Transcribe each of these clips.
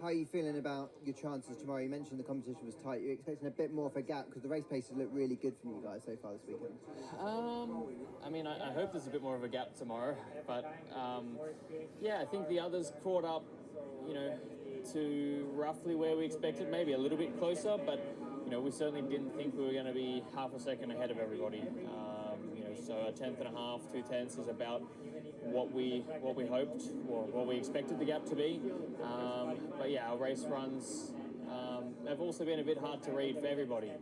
How are you feeling about your chances tomorrow? You mentioned the competition was tight. You're expecting a bit more of a gap because the race paces look really good from you guys so far this weekend. I mean, I hope there's a bit more of a gap tomorrow, but yeah, I think the others caught up, to roughly where we expected, maybe a little bit closer, but we certainly didn't think we were going to be half a second ahead of everybody. So a tenth and a half, 2/10 is about what we hoped, or what we expected the gap to be. But yeah, our race runs have also been a bit hard to read for everybody.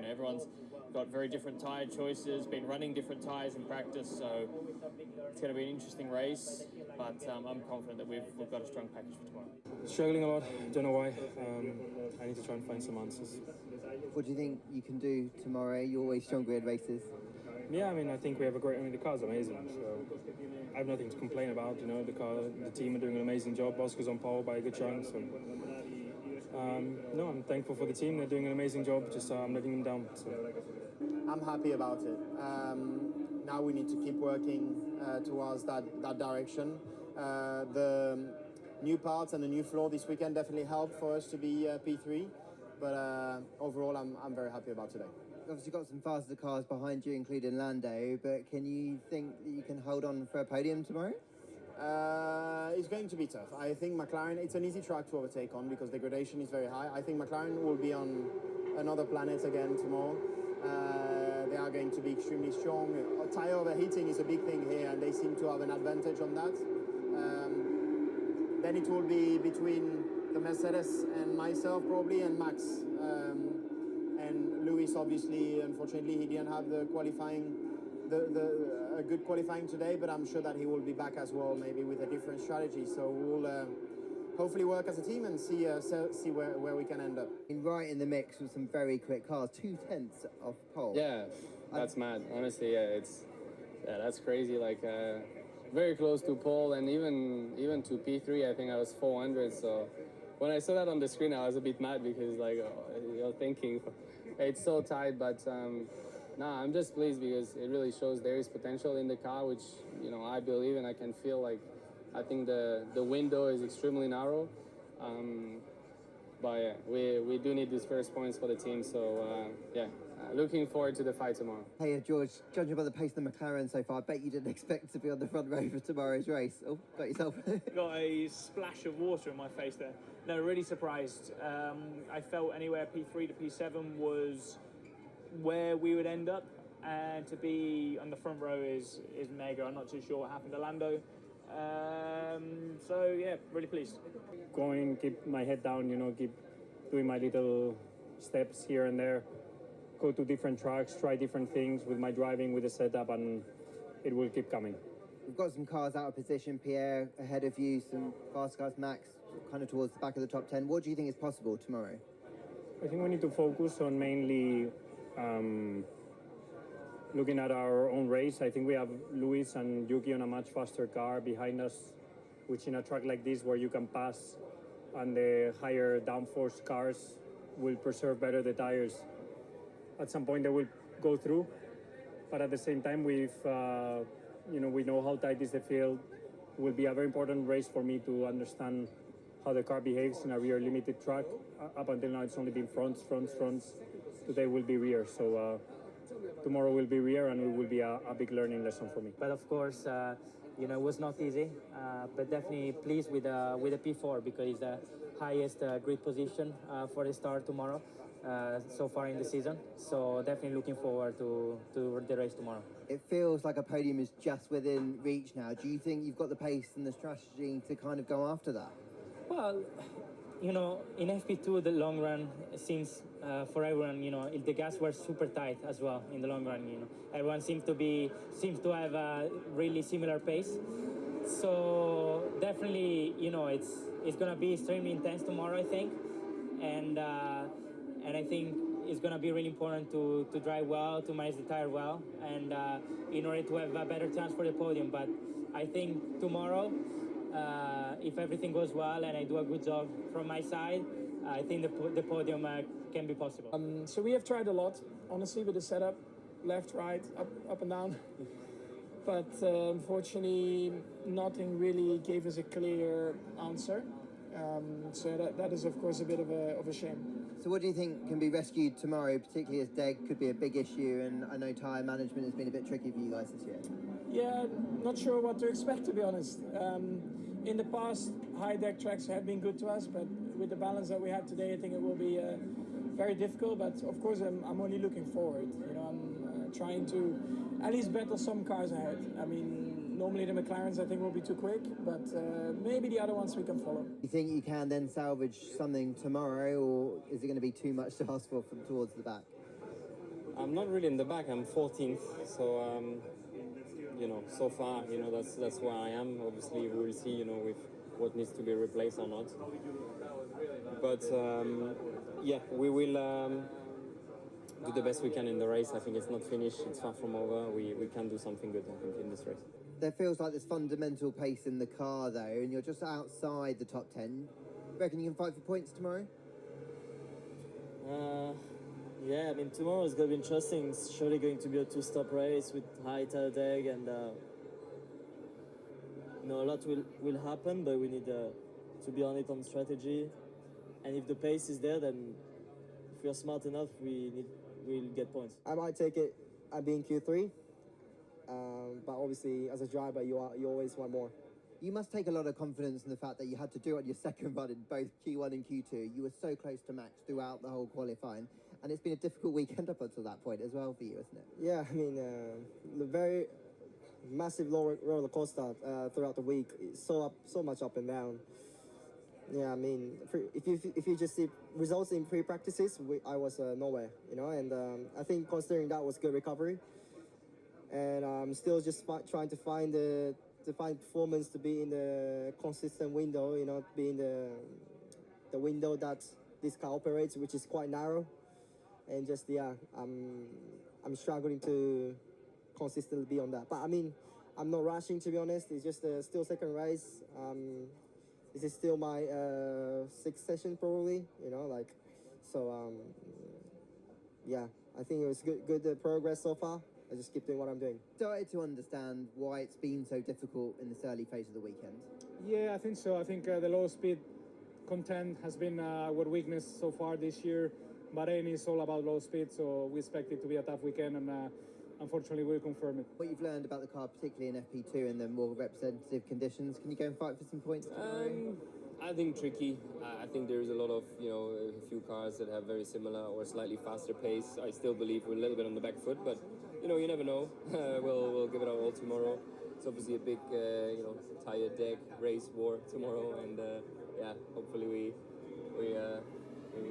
Everyone's got very different tyre choices, been running different tyres in practice, so it's going to be an interesting race. But I'm confident that we've got a strong package for tomorrow. Struggling a lot, don't know why. I need to try and find some answers. What do you think you can do tomorrow? You're always stronger in races. Yeah, I think we have the car's amazing, so I have nothing to complain about. The team are doing an amazing job. Bosco's on pole by a good chunk, so no, I'm thankful for the team. They're doing an amazing job, just I'm letting them down. So. I'm happy about it. Now we need to keep working towards that direction. The new parts and the new floor this weekend definitely helped for us to be P3, but overall I'm very happy about today. Obviously got some faster cars behind you, including Lando, but can you think that you can hold on for a podium tomorrow? It's going to be tough. I think McLaren, it's an easy track to overtake on because the gradation is very high. I think McLaren will be on another planet again tomorrow. They are going to be extremely strong. Tire overheating is a big thing here, and they seem to have an advantage on that. Then it will be between the Mercedes and myself probably, and Max. And Lewis, obviously, unfortunately, he didn't have the qualifying, a good qualifying today, but I'm sure that he will be back as well, maybe with a different strategy. So we'll hopefully work as a team and see where we can end up. Right in the mix with some very quick cars, 2/10 off pole. Yeah, that's mad. Honestly, yeah, that's crazy. Very close to pole, and even to P3, I think I was 400. So when I saw that on the screen, I was a bit mad because you're thinking it's so tight, but I'm just pleased because it really shows there is potential in the car, which I believe, and I can feel I think the window is extremely narrow, but yeah, we do need these first points for the team. So looking forward to the fight tomorrow. Hey George, judging by the pace of the McLaren so far, I bet you didn't expect to be on the front row for tomorrow's race. Oh, got yourself. Got a splash of water in my face there. No, really surprised. I felt anywhere P3 to P7 was where we would end up, and to be on the front row is mega. I'm not too sure what happened to Lando. So yeah, really pleased. Going, keep my head down, keep doing my little steps here and there. Go to different tracks, try different things with my driving, with the setup, and it will keep coming. We've got some cars out of position, Pierre ahead of you, some fast cars, Max kind of towards the back of the top 10. What do you think is possible tomorrow? I think we need to focus on mainly looking at our own race. I think we have Lewis and Yuki on a much faster car behind us, which in a track like this where you can pass and the higher downforce cars will preserve better the tires. At some point they will go through, but at the same time we know how tight is the field. It will be a very important race for me to understand how the car behaves in a rear limited track. Up until now it's only been fronts. Today will be rear, so tomorrow will be rear, and it will be a big learning lesson for me. But of course, it was not easy, but definitely pleased with the P4 because it's the highest grid position for the start tomorrow so far in the season. So definitely looking forward to the race tomorrow. It feels like a podium is just within reach now. Do you think you've got the pace and the strategy to kind of go after that? Well, in FP2, the long run seems for everyone, the gas were super tight as well in the long run. Everyone seems to have a really similar pace. So definitely, it's gonna be extremely intense tomorrow, I think, and I think it's gonna be really important to drive well, to manage the tire well, and in order to have a better chance for the podium. But I think tomorrow, if everything goes well and I do a good job from my side, I think the podium can be possible. So we have tried a lot, honestly, with the setup, left, right, up and down. But unfortunately, nothing really gave us a clear answer. So that is, of course, a bit of a shame. So what do you think can be rescued tomorrow, particularly as Deg could be a big issue, and I know tyre management has been a bit tricky for you guys this year? Yeah, not sure what to expect, to be honest. In the past, high deck tracks have been good to us, but with the balance that we have today, I think it will be very difficult. But of course, I'm only looking forward. You know, I'm trying to at least battle some cars ahead. I mean, normally the McLarens I think will be too quick, but maybe the other ones we can follow. You think you can then salvage something tomorrow, or is it going to be too much to ask for from towards the back? I'm not really in the back. I'm 14th, so you know, so far, you know, that's where I am. Obviously, we will see, you know, with what needs to be replaced or not. But yeah, we will do the best we can in the race. I think it's not finished. It's far from over. We can do something good, I think, in this race. There feels like there's fundamental pace in the car, though, and you're just outside the top 10. Reckon you can fight for points tomorrow? Yeah, I mean, tomorrow is going to be interesting. It's surely going to be a two-stop race with high tire drag, and you know, a lot will happen, but we need to be on it on strategy. And if the pace is there, then if we are smart enough, we'll get points. I might take it at being Q3, but obviously, as a driver, you always want more. You must take a lot of confidence in the fact that you had to do it on your second run in both Q1 and Q2. You were so close to Max throughout the whole qualifying, and it's been a difficult weekend up until that point as well for you, isn't it? Yeah, I mean, the very massive roller coaster throughout the week. So much up and down. Yeah, I mean, if you just see results in pre-practices, I was nowhere, you know, and I think considering that was good recovery, and I'm still just trying to find performance to be in the consistent window, you know, be in the window that this car operates, which is quite narrow, and just I'm struggling to consistently be on that. But I mean, I'm not rushing, to be honest. It's just still second race. This is still my sixth session probably, you know, like, so yeah, I think it was good progress so far. I just keep doing what I'm doing. Started to understand why it's been so difficult in this early phase of the weekend. Yeah, I think so. I think the low speed content has been our weakness so far this year. Bahrain is all about low speed, so we expect it to be a tough weekend, and unfortunately we'll confirm it. What you've learned about the car, particularly in FP2 and the more representative conditions, can you go and fight for some points tomorrow? I think tricky. I think there's a lot of, you know, a few cars that have very similar or slightly faster pace. I still believe we're a little bit on the back foot, but you know, you never know. We'll give it our all tomorrow. It's obviously a big, you know, tire deck race war tomorrow, and yeah, hopefully we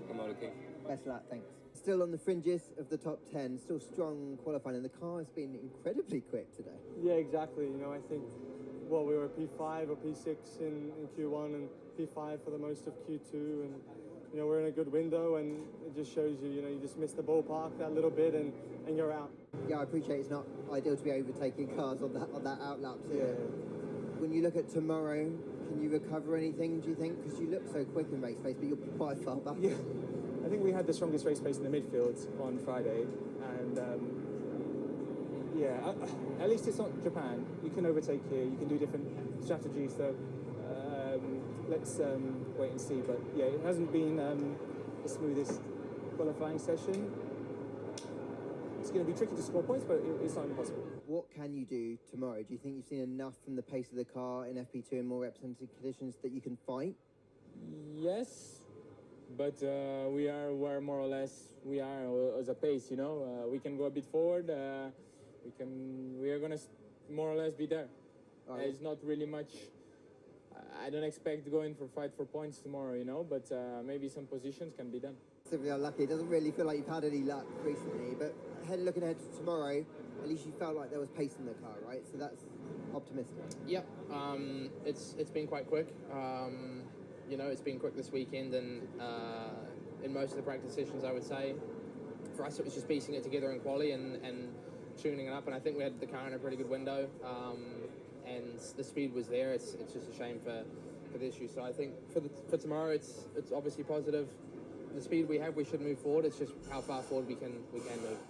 come out okay. Best of luck, thanks. Still on the fringes of the top 10, still strong qualifying, and the car has been incredibly quick today. Yeah, exactly. You know, I think, well, we were P5 or P6 in Q1 and P5 for the most of Q2, and you know, we're in a good window, and it just shows you, you know, you just miss the ballpark that little bit, and you're out. Yeah, I appreciate it's not ideal to be overtaking cars on that outlap. So yeah. When you look at tomorrow, can you recover anything, do you think? Because you look so quick in race pace, but you're quite far back. Yeah, I think we had the strongest race pace in the midfield on Friday, and yeah, at least it's not Japan. You can overtake here, you can do different strategies, so let's wait and see. But yeah, it hasn't been the smoothest qualifying session. It's going to be tricky to score points, but it's not impossible. What can you do tomorrow? Do you think you've seen enough from the pace of the car in FP2 and more representative conditions that you can fight? Yes, but we're more or less, we are as a pace, you know. We can go a bit forward. We are going to more or less be there. Right. It's not really much. I don't expect going for fight for points tomorrow, you know, but maybe some positions can be done. Simply unlucky. It doesn't really feel like you've had any luck recently, but looking ahead to tomorrow, at least you felt like there was pace in the car, right? So that's optimistic. Yep, it's been quite quick. You know, it's been quick this weekend, and in most of the practice sessions, I would say. For us, it was just piecing it together in quali and tuning it up, and I think we had the car in a pretty good window, and the speed was there. It's just a shame for the issue. So I think for tomorrow, it's obviously positive. The speed we have, we should move forward. It's just how far forward we can move.